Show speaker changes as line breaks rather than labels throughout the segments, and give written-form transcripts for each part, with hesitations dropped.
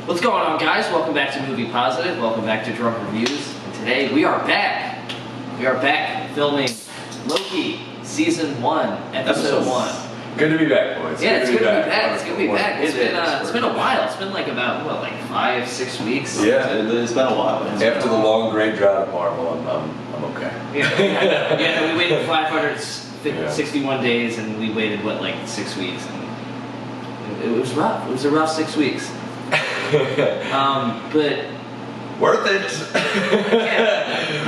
What's going on, guys? Welcome back to Movie Positive. Welcome back to Drunk Reviews. And today we are back. We are back filming Loki Season 1, Episode 1.
Good to be back, boys.
Yeah, it's good to be back. It's good to be back. It's been a while. It's been like about, what, like 5-6 weeks?
Yeah,
it's been a while.
After the long, great drought of Marvel, I'm okay.
Yeah, we waited 561 days, and we waited, what, like 6 weeks? And it was rough. It was a rough 6 weeks. But
worth it.
Yeah,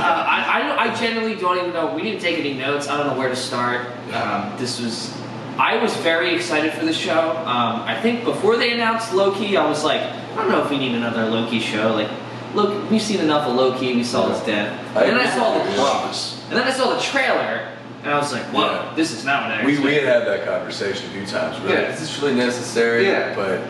I generally don't even know. We didn't take any notes. I don't know where to start. I was very excited for the show. I think before they announced Loki, I was like, I don't know if we need another Loki show. Like, look, we've seen enough of Loki. We saw his death. And then I saw the trailer, and I was like, whoa, this is not what I expected.
We had that conversation a few times. Really, is this really necessary?
Yeah.
But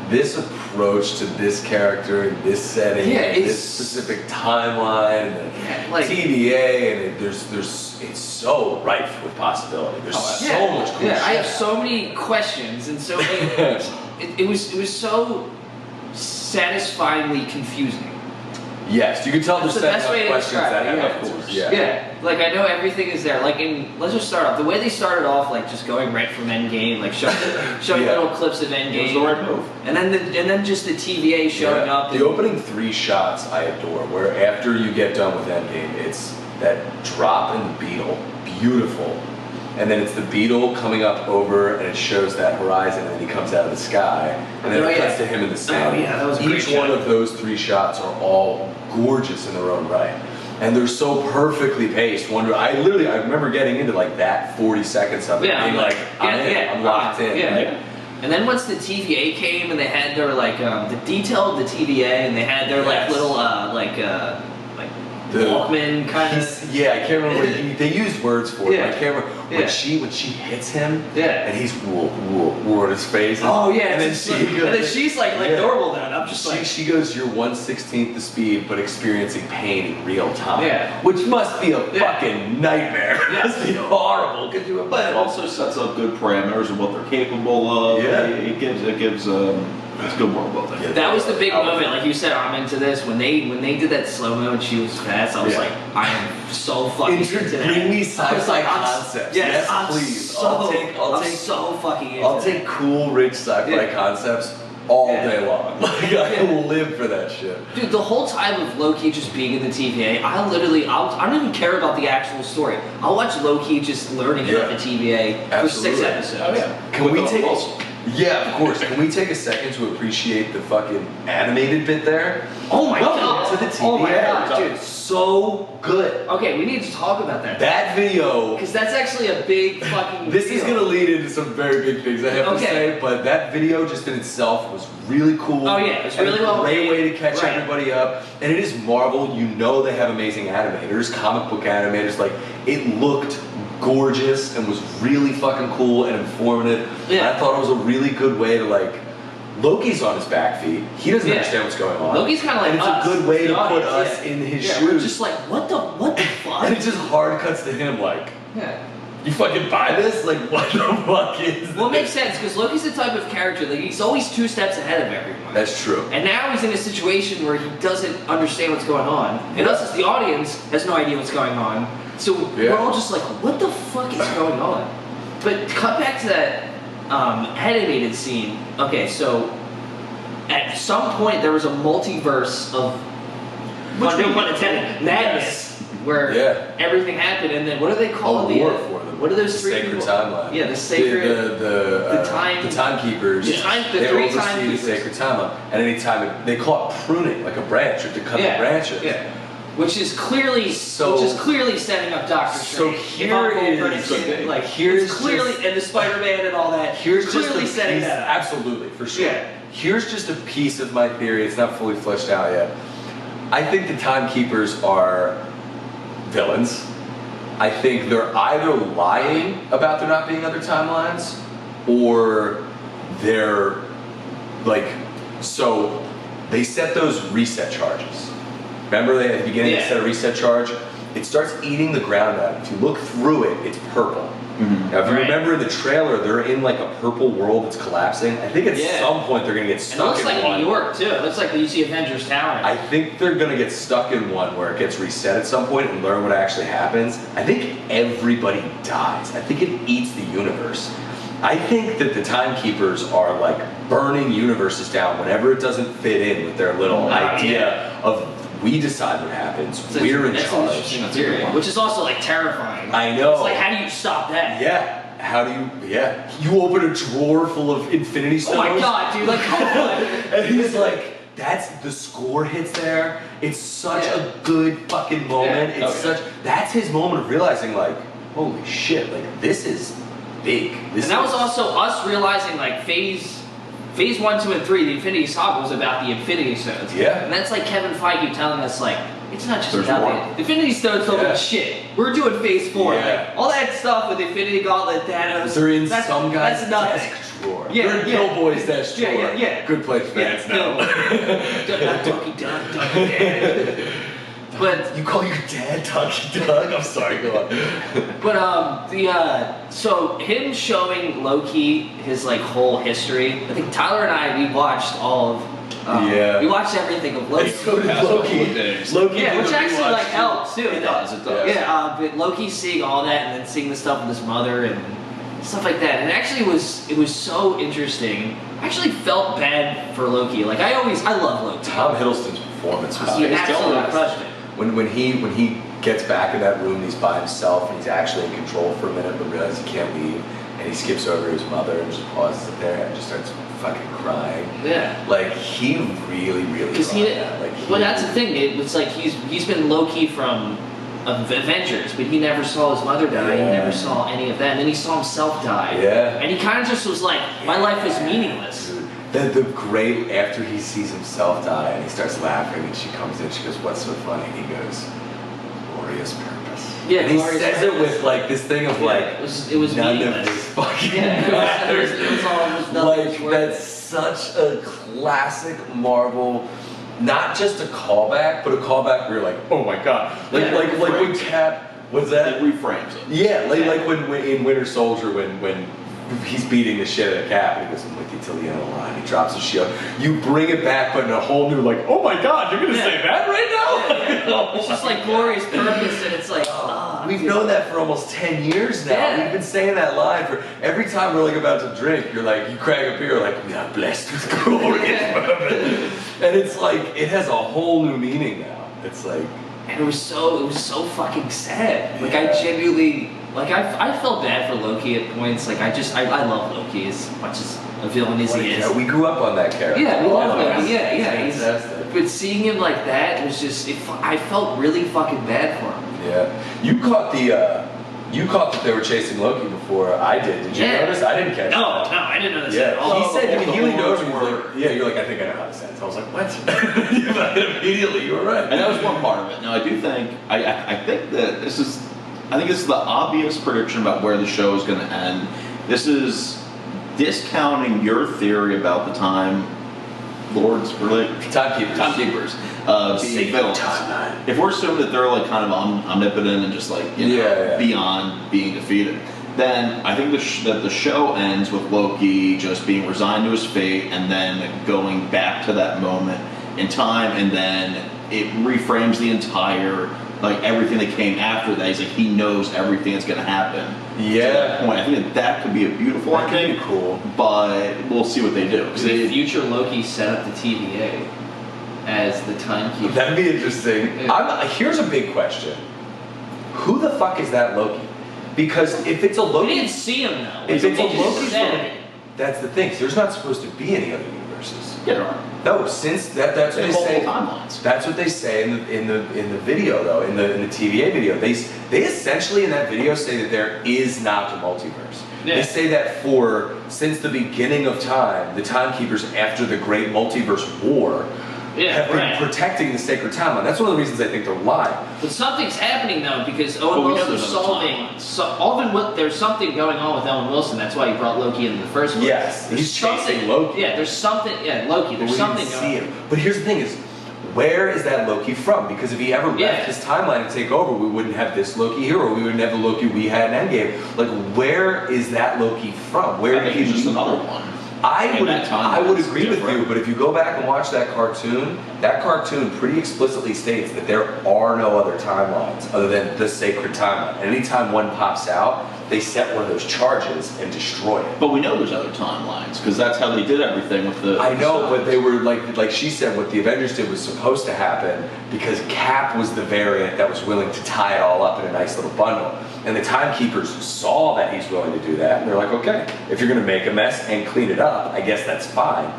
this approach to this character, this setting, this specific timeline, and
like,
TVA, and it's so rife with possibility. There's so much cool shit.
I have so many questions, and so many, it was so satisfyingly confusing.
Yes, you can tell
That's
there's
the best way to
questions
describe it.
that
Yeah,
of course.
Yeah, like I know everything is there. Like let's just start off. The way they started off, like just going right from Endgame, like showing little clips of Endgame.
It was the right move.
And then just the TVA showing up.
The opening 3 shots I adore, where after you get done with Endgame, it's that drop in the beetle, beautiful. And then it's the beetle coming up over, and it shows that horizon, and then he comes out of the sky, and then it cuts to him in the sand.
Oh yeah, that was a great
Each one of those 3 shots are all gorgeous in their own right, and they're so perfectly paced. I remember getting into like that 40 seconds of it, being like, I'm locked in.
Yeah.
Like,
and then once the TVA came, and they had their like the detail of the TVA, and they had their like little Walkman kind of.
Yeah, I can't remember. They used words for it. But I can't remember when she hits him.
Yeah.
And he's in his face.
Oh yeah.
And then
she's like normal then. I'm just like.
She goes, "You're 1/16 the speed, but experiencing pain in real time."
Yeah.
Which must be a fucking nightmare.
Yeah.
Must be horrible. Could you imagine?
But it also sets up good parameters of what they're capable of.
Yeah.
It gives it's good world building.
Yeah,
that was the big moment, like you said. I'm into this. When they did that slow mo and she was fast, I was like, I am so fucking into that.
Bring me sci-fi concepts. Yes, please.
I'm so fucking into
I'll take cool, rich sci-fi concepts all day long. Like I will live for that shit.
Dude, the whole time of Loki just being in the TVA, I don't even care about the actual story. I'll watch Loki just learning about the TVA for 6 episodes.
Oh yeah.
Can we take? Yeah, of course. Can we take a second to appreciate the fucking animated bit there?
Oh my god!
To the TVA.
Oh my god, dude,
so good.
Okay, we need to talk about that.
That video,
because that's actually a big fucking.
This is gonna lead into some very big things I have to say, but that video just in itself was really cool.
Oh yeah, it's really well made.
Great way to catch everybody up, and it is Marvel. You know they have amazing animators, comic book animators. Like it looked gorgeous and was really fucking cool and informative. Yeah. And I thought it was a really good way to like. Loki's on his back feet. He doesn't understand what's going on.
Loki's kind of like
and it's a good way to put us in his shoes.
We're just like, what the fuck?
And it just hard cuts to him like, you fucking buy this? Like, what the fuck is this?
Well, it makes sense, because Loki's the type of character, like, he's always 2 steps ahead of everyone.
That's true.
And now he's in a situation where he doesn't understand what's going on. And us as the audience has no idea what's going on. So we're all just like, what the fuck is going on? But cut back to that animated scene. Okay, so at some point there was a multiverse of madness where everything happened, and then what do they call
war for them?
What are those
the
3
sacred
people?
timeline?
Yeah, the sacred
the timekeepers.
The 3 timekeepers.
The sacred timeline, and anytime they call it pruning, like a branch, or to cut the branches.
Yeah. Which is clearly setting up Doctor Strange.
So here's
clearly and the Spider-Man and all that.
Here's
clearly
just
setting that up.
Absolutely, for sure.
Yeah.
Here's just a piece of my theory. It's not fully fleshed out yet. I think the timekeepers are villains. I think they're either lying about there not being other timelines, or they're like, so they set those reset charges. Remember at the beginning they set a reset charge? It starts eating the ground out. If you look through it, it's purple. Now, if you
Right.
remember in the trailer, they're in like a purple world that's collapsing. I think at some point they're gonna get
And
stuck
it looks
in
like
one.
New York too. It looks like the UC Avengers Tower.
I think they're gonna get stuck in one where it gets reset at some point and learn what actually happens. I think everybody dies. I think it eats the universe. I think that the timekeepers are like burning universes down whenever it doesn't fit in with their little idea of we decide what happens. We're in
That's an
charge.
interesting theory, which is also like terrifying.
I know.
It's like, how do you stop that?
Yeah. How do you? Yeah. You open a drawer full of Infinity Stones.
Oh my god, dude! Like, come on.
And he's like, that's the score hits there. It's such a good fucking moment.
Yeah.
It's such. That's his moment of realizing, like, holy shit, like this is big. This
And that
is-
was also us realizing like phase 1, 2, and 3, the Infinity Saga was about the Infinity Stones.
Yeah.
And that's like Kevin Feige telling us like, it's not just
There's
about
more.
the Infinity Stones don't mean shit. We're doing phase 4.
Yeah.
Like, all that stuff with Infinity Gauntlet, Thanos.
They're in
that's,
some guy's
that's nothing.
desk drawer.
Yeah,
They're in
yeah.
Pillboy's desk
Yeah,
drawer.
yeah, yeah.
Good place fans know.
Not Ducky Duck, Ducky Dad. But
You call your dad Ducky Doug? I'm sorry, go on.
But so him showing Loki his like whole history. I think Tyler and I we watched all of. We watched everything of Loki.
So did
Past
Loki.
couple of days.
Loki
Yeah,
did
which
the
actually
rewatch
like
too.
helps too.
It does. It does.
Yeah, but Loki seeing all that and then seeing the stuff with his mother and stuff like that, and it was so interesting. I actually felt bad for Loki. Like I love Loki.
Tom Hiddleston's performance was
He
he's
absolutely
killer.
crushed it.
when he gets back in that room, he's by himself and he's actually in control for a minute, but realizes he can't leave, and he skips over his mother and just pauses it there and just starts fucking crying.
Yeah.
Like he really
Because
brought that.
well, that's the thing. It's like he's been Loki from Avengers, but he never saw his mother die.
Yeah.
He never saw any of that, and then he saw himself die.
Yeah.
And he kind of just was like, my life is meaningless.
The great after he sees himself die and he starts laughing and she comes in, she goes, "What's so funny?" And he goes, "Glorious purpose."
Yeah,
and he
glorious
says
purpose.
it with like this thing of like,
it was
none
meaningless.
of this fucking
Yeah,
matters.
it was all it was nothing
Like
was worth
that's
it.
such a classic Marvel. Not just a callback, but a callback where you're like, oh my god, like
Yeah,
like when
reframes.
Cap was that?
It reframes it.
Yeah,
Yeah.
like when in Winter Soldier when he's beating the shit out of Cap and he goes, "I'm with you till the end of the line." He drops his shield. You bring it back, but in a whole new like, oh my god, you're gonna
Yeah.
say that right now?
It's just like glorious purpose, and it's like,
We've known that for almost 10 years now.
Yeah.
We've been saying that line for every time we're like about to drink. You're like, you crack a beer, like, we are blessed with glorious purpose. And it's like, it has a whole new meaning now. It's like,
and it was so fucking sad. Like I genuinely, like I felt bad for Loki at points. Like I love Loki as much as a villain as he is.
we grew up on that character.
Yeah, we love
Oh,
Loki. Yeah,
it's
yeah. He's,
fantastic.
but seeing him like that was just, I felt really fucking bad for him.
Yeah. You caught that they were chasing Loki before I did. Did you
Yeah.
notice? I didn't catch
No,
that.
no, I didn't know this
Yeah,
at all.
he said
the
he really knows.
horns
He was
were-
like, yeah, you're like, I think I know how to say it. So I was like, what? Immediately, you were right.
And that was one part of it. Now I do think I think that this is the obvious prediction about where the show is going to end. This is discounting your theory about the time lords, really timekeepers, being
Sacred
villains.
timeline.
If we're assuming that they're like kind of omnipotent and just like beyond being defeated, then I think that the show ends with Loki just being resigned to his fate and then going back to that moment in time, and then it reframes the entire, like everything that came after that. He's like, he knows everything that's going to happen.
Yeah.
To that point. I think that could be a beautiful
That could
ending.
be cool.
But we'll see what they do. 'Cause
The
they-
future Loki set up the TVA as the timekeeper.
That'd be interesting.
Yeah.
Here's a big question. Who the fuck is that Loki? Because if it's a
We
Loki,
didn't see him though.
if
They
it's a
just
Loki
said
Loki,
it.
that's the thing. So there's not supposed to be any other universes.
Yeah, there are.
No, since that's what they
Multiple
say.
timelines.
That's what they say in the video though, in the TVA video. They essentially in that video say that there is not a multiverse.
Yeah.
They say that since the beginning of time, the timekeepers after the great multiverse war have been protecting the sacred timeline. That's one of the reasons I think they're lying.
But something's happening though because
Well,
Owen
we know
Wilson's
there's other
solving.
timelines.
There's something going on with Owen Wilson. That's why he brought Loki in the first place.
Yes,
There's
he's chasing
something-
Loki.
Yeah, there's something. Yeah, Loki.
But
There's
we
something
didn't
going
see
on.
it. But here's the thing: is where is that Loki from? Because if he ever left his timeline to take over, we wouldn't have this Loki here, or we wouldn't have the Loki we had in Endgame. Like, where is that Loki from? Where
I think he's just another one.
I would agree with you, but if you go back and watch that cartoon pretty explicitly states that there are no other timelines other than the sacred timeline. And anytime one pops out, they set one of those charges and destroy it.
But we know there's other timelines because that's how they did everything with the.
I know, but they were like she said, what the Avengers did was supposed to happen because Cap was the variant that was willing to tie it all up in a nice little bundle. And the Timekeepers saw that he's willing to do that, and they're like, okay, if you're going to make a mess and clean it up, I guess that's fine.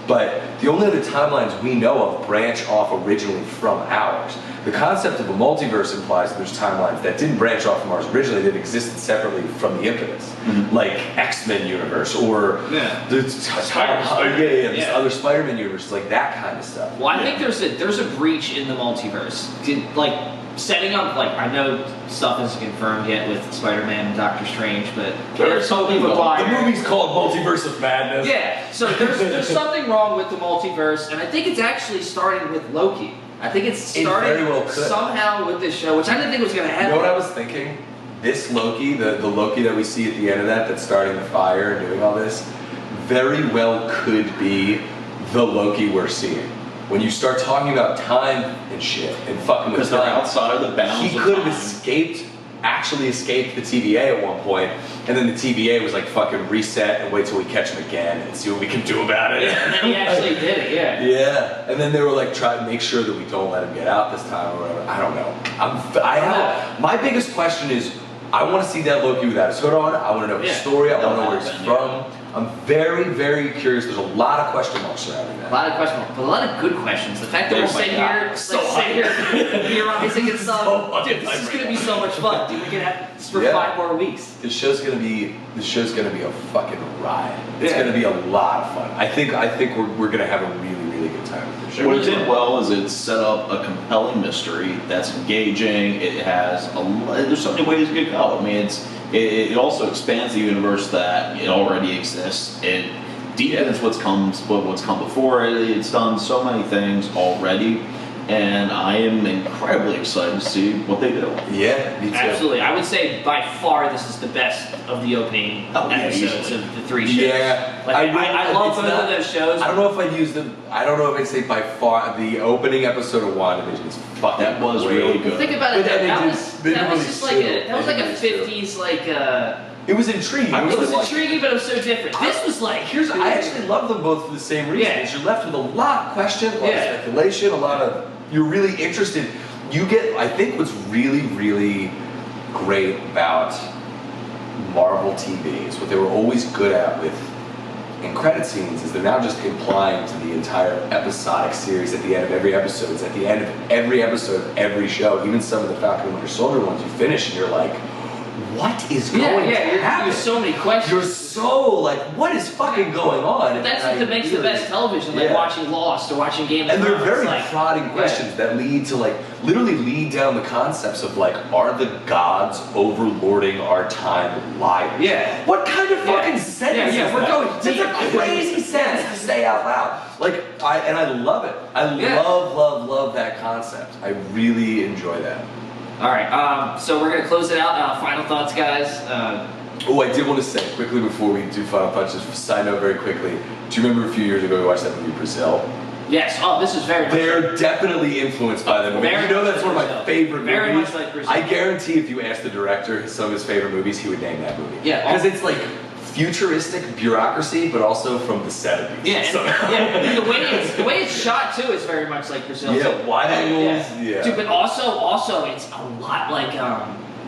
But the only other timelines we know of branch off originally from ours. The concept of a multiverse implies that there's timelines that didn't branch off from ours originally, that existed separately from the impetus. Like X-Men universe, or this other Spider-Man universe, like that kind of stuff.
Well, I think there's a breach in the multiverse. Setting up, like, I know stuff isn't confirmed yet with Spider-Man and Doctor Strange, but there's something about
the movie's called Multiverse of Madness.
Yeah, so there's something wrong with the multiverse, and I think it's actually starting with Loki. I think it's starting somehow with this show, which I didn't think was going to happen.
You know what I was thinking? This Loki, the Loki that we see at the end of that's starting the fire and doing all this, very well could be the Loki we're seeing. When you start talking about time and shit and fucking with time,
because they're outside of the bounds.
He could have actually escaped the TVA at one point, and then the TVA was like, fucking reset and wait till we catch him again and see what we can do about it.
Yeah, and then he actually did it,
Yeah, and then they were like, try to make sure that we don't let him get out this time or whatever. I don't know. My biggest question is, I want to see that Loki without his hood on. I want to know his story. I want to know where he's from. I'm very, very curious. There's a lot of question marks surrounding that.
A lot of question marks, but a lot of good questions. The fact that we're sitting here, theorizing and stuff, dude, this is gonna be so much fun. Dude, we can have this for 5 more weeks.
This show's gonna be a fucking ride. It's gonna be a lot of fun. I think we're gonna have a really, really good time with this show.
What it did well is it set up a compelling mystery that's engaging. It has there's so many ways it could go. I mean, it also expands the universe that it already exists. It deepens what's come before it. It's done so many things already, and I am incredibly excited to see what they do.
Yeah, me too.
Absolutely. I would say by far this is the best of the opening episodes of the 3 shows.
Yeah,
I love both of those shows.
I don't know if I'd use them. I don't know if I'd say by far the opening episode of WandaVision is fucking.
That was really good.
Think about it. That was like a 50s
It was intriguing.
It was intriguing, but it was so different. This was like...
I actually love them both for the same reason.
Yeah.
You're left with a lot of question, a lot of speculation, you're really interested. I think what's really, really great about Marvel TV is what they were always good at with in credit scenes is they're now just implying to the entire episodic series at the end of every episode. It's at the end of every episode of every show, even some of the Falcon and Winter Soldier ones you finish and you're like, what is going to happen?
There's so many questions.
You're so like, what is fucking going on?
But that's what makes the best television, like watching Lost or watching Game of Thrones.
And they're very prodding questions that lead to literally lead down the concepts of are the gods overlording our time liars?
Yeah.
What kind of fucking sentence is
we're
that?
going deep.
It's a crazy sentence to say out loud. I love it. I love that concept. I really enjoy that.
All right, so we're going to close it out. Final thoughts, guys.
I did want to say quickly before we do final thoughts, just a side note very quickly. Do you remember a few years ago we watched that movie Brazil?
Yes. Oh, this is very.
They're definitely influenced by that movie. You know that's one of my favorite movies.
Very much like Brazil.
I guarantee if you asked the director some of his favorite movies, he would name that movie.
Yeah.
Because it's like futuristic bureaucracy, but also from the 70s.
Yeah. The way it's shot too is very much like Brazil.
Yeah. Wide angles. Yeah.
Dude, but also it's a lot like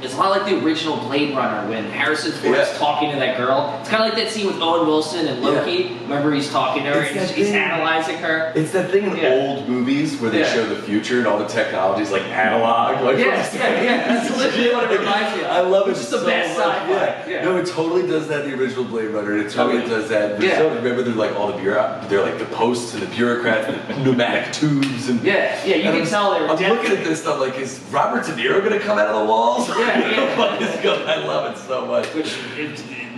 It's a lot like the original Blade Runner when Harrison Ford's talking to that girl. It's kind of like that scene with Owen Wilson and Loki. Remember he's talking to her and he's analyzing her.
It's that thing in old movies where they show the future and all the technology's like analog.
That's literally what it reminds me of.
I love it.
It's just the best sci-fi.
Yeah. No, it totally does that in the original Blade Runner. It totally does that. Remember they're like all they're like the posts and the bureaucrats and the pneumatic tubes and
you can tell they were.
I'm looking at this stuff like, is Robert De Niro gonna come out of the walls?
Yeah.
I love it so much.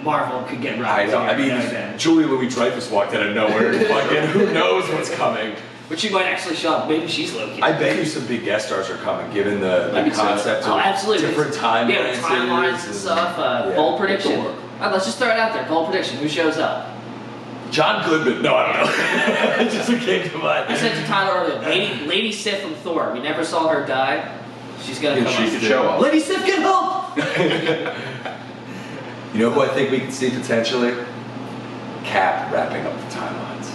Marvel could get right.
I know. I mean, Julia Louis-Dreyfus walked out of nowhere. And fucking, who knows what's coming?
But she might actually show up. Maybe she's Loki.
I bet you some big guest stars are coming, given the concept of
absolutely.
different timelines.
Timelines and stuff. Bold prediction. Let's just throw it out there. Bold prediction. Who shows up?
John Goodman. No, I don't know. It just came to mind.
I said to Tyler earlier, Lady Sif from Thor. We never saw her die. She's gonna come
she could show up.
Lady Sif, get help!
You know who I think we could see potentially? Cap wrapping up the timelines.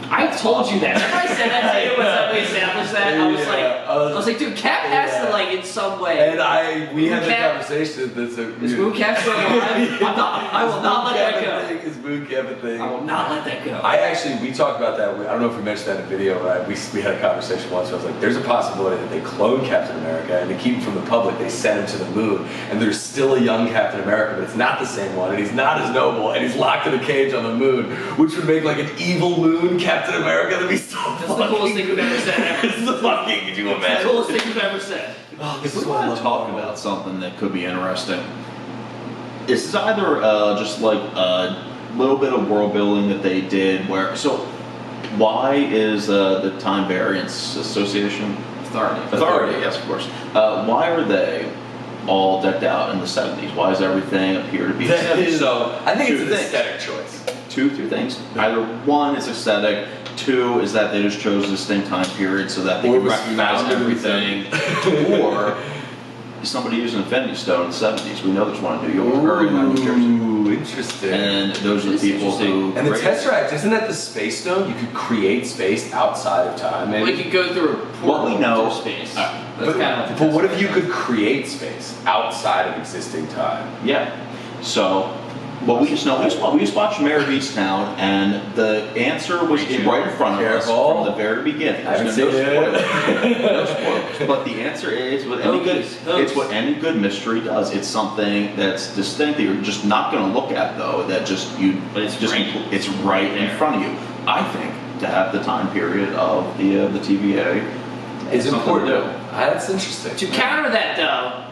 I told you that. Remember I said that to you when we established that? I was like, dude, Cap has to like in some way.
And we had that conversation.
Is Moon Cap still alive? I will not let that go.
Is Moon Cap a thing?
I will not let that go.
We talked about that. I don't know if we mentioned that in a video, but we had a conversation once where I was like, there's a possibility that they clone Captain America and to keep him from the public, they send him to the moon. And there's still a young Captain America, but it's not the same one, and he's not as noble, and he's locked in a cage on the moon, which would make like an evil moon Captain America. That'd be so
That's the coolest thing we've ever said.
This is the fucking, could you imagine?
It's the coolest thing we've ever said.
Oh,
If we want to talk about something that could be interesting, this is either just like a little bit of world building that they did why is the Time Variance Association Authority, yes, of course. Why are they all decked out in the 70s? Why does everything appear to be 70s?
So I think it's an aesthetic choice.
Two things. Either one, it's aesthetic. Two is that they just chose a distinct time period so that they can recognize everything. Or somebody used an Infinity Stone in the 70s. We know there's one in New York or in New Jersey.
Ooh, interesting.
And those are the people who.
And the Tesseract, isn't that the space stone? You could create space outside of time.
Well, you could go through a portal to space.
But what if you could create space outside of existing time?
Yeah. So. Well, we just watched Mayor of Easttown, and the answer was right in front of us from the very beginning.
No spoilers.
No spoilers. But the answer is what any good mystery does. It's something that's distinct that you're just not going to look at, though. It's right in front of you. I think to have the time period of the TVA
is important. To do. That's interesting.
To counter that, though,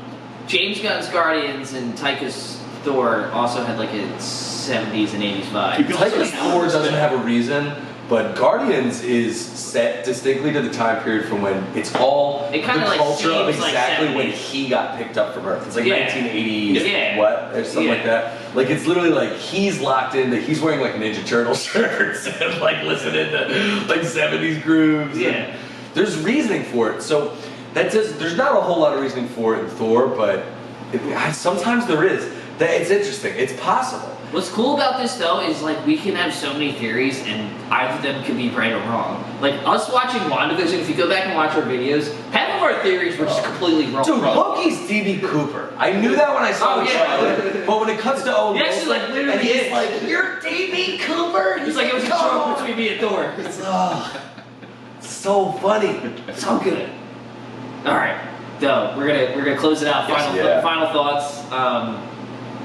James Gunn's Guardians and Taika's Thor also had like a 70s and 80s vibe.
Taika's Thor doesn't have a reason, but Guardians is set distinctly to the time period from when it's all the culture of exactly when he got picked up from Earth. It's like 1980s, or something like that. Like it's literally like he's locked into, he's wearing like Ninja Turtle shirts and like listening to like 70s grooves.
Yeah.
There's reasoning for it. So there's not a whole lot of reasoning for it in Thor, but sometimes there is. It's interesting. It's possible.
What's cool about this though is like we can have so many theories and either of them could be right or wrong. Like us watching WandaVision, if you go back and watch our videos, half of our theories were just completely wrong.
Dude, Loki's D.B. Cooper. I knew that when I saw the trailer. But when it comes to Owen Wilson,
like literally
and he's like, "You're D.B. Cooper."
He's like, it was a joke between me and Thor.
It's so funny.
So good. All right, though we're gonna close it out. Final thoughts.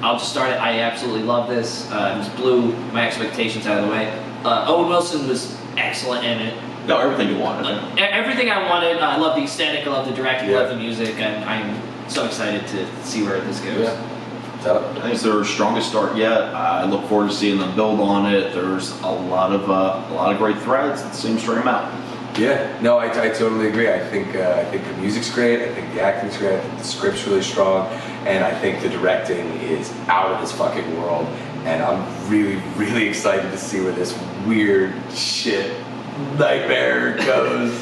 I'll just start it. I absolutely love this. It just blew my expectations out of the way. Owen Wilson was excellent in it.
No, everything you wanted.
Everything I wanted. I love the aesthetic. I love the directing. I love the music. And I'm so excited to see where this goes.
Yeah.
I think it's their strongest start yet. I look forward to seeing them build on it. There's a lot of great threads that seem to string them out.
Yeah, no, I totally agree. I think the music's great. I think the acting's great. I think the script's really strong, and I think the directing is out of this fucking world. And I'm really, really excited to see where this weird shit nightmare goes.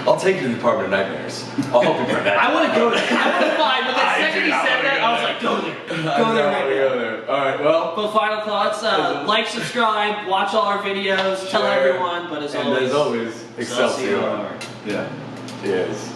I'll take you to the Department of Nightmares. I'll help you bring that.
I want to go there. I want to find. But the second he said that, I was like, go there. Go there.
All right. Well.
But final thoughts: like, subscribe, watch all our videos, tell everyone. But as always,
Excelsior.
Yeah.
Yes.